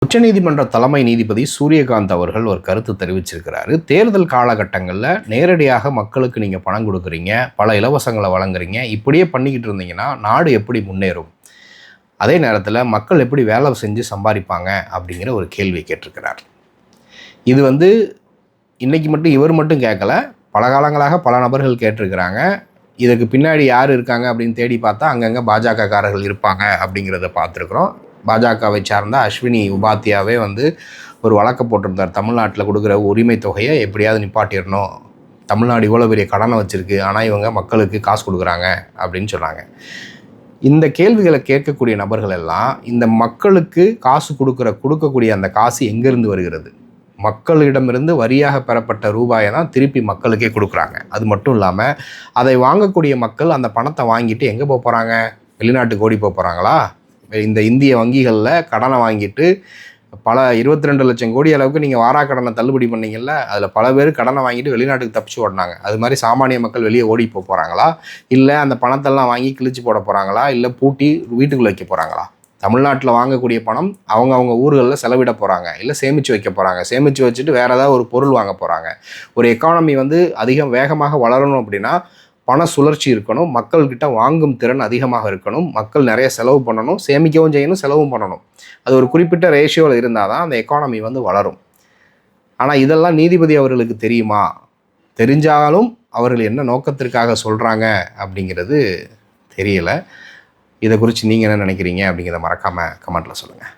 உச்சநீதிமன்ற தலைமை நீதிபதி சூரியகாந்த் அவர்கள் ஒரு கருத்து தெரிவிச்சிருக்கிறாரு. தேர்தல் காலகட்டங்களில் நேரடியாக மக்களுக்கு நீங்கள் பணம் கொடுக்குறீங்க, பல இலவசங்களை வழங்குறீங்க, இப்படியே பண்ணிக்கிட்டு இருந்தீங்கன்னா நாடு எப்படி முன்னேறும், அதே நேரத்தில் மக்கள் எப்படி வேலை செஞ்சு சம்பாதிப்பாங்க அப்படிங்கிற ஒரு கேள்வி கேட்டிருக்கிறார். இது இன்றைக்கி மட்டும் இவர் மட்டும் கேட்கல, பல காலங்களாக பல நபர்கள் கேட்டிருக்கிறாங்க. இதுக்கு பின்னாடி யார் இருக்காங்க அப்படின்னு தேடி பார்த்தா அங்கங்கே பாஜகக்காரர்கள் இருப்பாங்க அப்படிங்கிறத பார்த்துருக்குறோம். பாஜகவை சார்ந்த அஸ்வினி உபாத்தியாவே ஒரு வழக்கு போட்டிருந்தார். தமிழ்நாட்டில் கொடுக்குற உரிமை தொகையை எப்படியாவது நிப்பாட்டிடணும், தமிழ்நாடு இவ்வளோ பெரிய கடனை வச்சுருக்கு, ஆனால் இவங்க மக்களுக்கு காசு கொடுக்குறாங்க அப்படின்னு சொன்னாங்க. இந்த கேள்விகளை கேட்கக்கூடிய நபர்கள் எல்லாம் இந்த மக்களுக்கு காசு கொடுக்கக்கூடிய அந்த காசு எங்கேருந்து வருகிறது? மக்களிடமிருந்து வரியாக பெறப்பட்ட ரூபாயை தான் திருப்பி மக்களுக்கே கொடுக்குறாங்க. அது மட்டும் இல்லாமல் அதை வாங்கக்கூடிய மக்கள் அந்த பணத்தை வாங்கிட்டு எங்கே போக போகிறாங்க? வெளிநாட்டுக்கு ஓடி போக போகிறாங்களா? இந்த இந்திய வங்கிகளில் கடனை வாங்கிட்டு பல 22 லட்சம் கோடி அளவுக்கு நீங்கள் வாராக்கடனை தள்ளுபடி பண்ணீங்கல்ல, அதில் பல பேர் கடனை வாங்கிட்டு வெளிநாட்டுக்கு தப்பிச்சு ஓடினாங்க. அது மாதிரி சாமானிய மக்கள் வெளியே ஓடி போக போகிறாங்களா? இல்லை அந்த பணத்தெல்லாம் வாங்கி கிழிச்சு போட போகிறாங்களா? இல்லை பூட்டி வீட்டுக்குள்ளே வைக்க போகிறாங்களா? தமிழ்நாட்டில் வாங்கக்கூடிய பணம் அவங்க ஊர்களில் செலவிட போகிறாங்க, இல்லை சேமித்து வைக்க போகிறாங்க. சேமித்து வச்சுட்டு வேறு ஏதாவது ஒரு பொருள் வாங்க போகிறாங்க. ஒரு எக்கானமி அதிகம் வேகமாக வளரணும் அப்படின்னா பண சுழற்சி இருக்கணும், மக்கள்கிட்ட வாங்கும் திறன் அதிகமாக இருக்கணும், மக்கள் நிறைய செலவு பண்ணணும், சேமிக்கவும் செய்யணும், செலவும் பண்ணணும். அது ஒரு குறிப்பிட்ட ரேஷியோவில் இருந்தால் தான் அந்த எக்கானமி வளரும். ஆனால் இதெல்லாம் நீதிபதி அவர்களுக்கு தெரியுமா? தெரிஞ்சாலும் அவர்கள் என்ன நோக்கத்திற்காக சொல்கிறாங்க அப்படிங்கிறது தெரியலை. இதை குறித்து நீங்கள் என்ன நினைக்கிறீங்க அப்படிங்கிறத மறக்காமல் கமெண்ட்டில் சொல்லுங்கள்.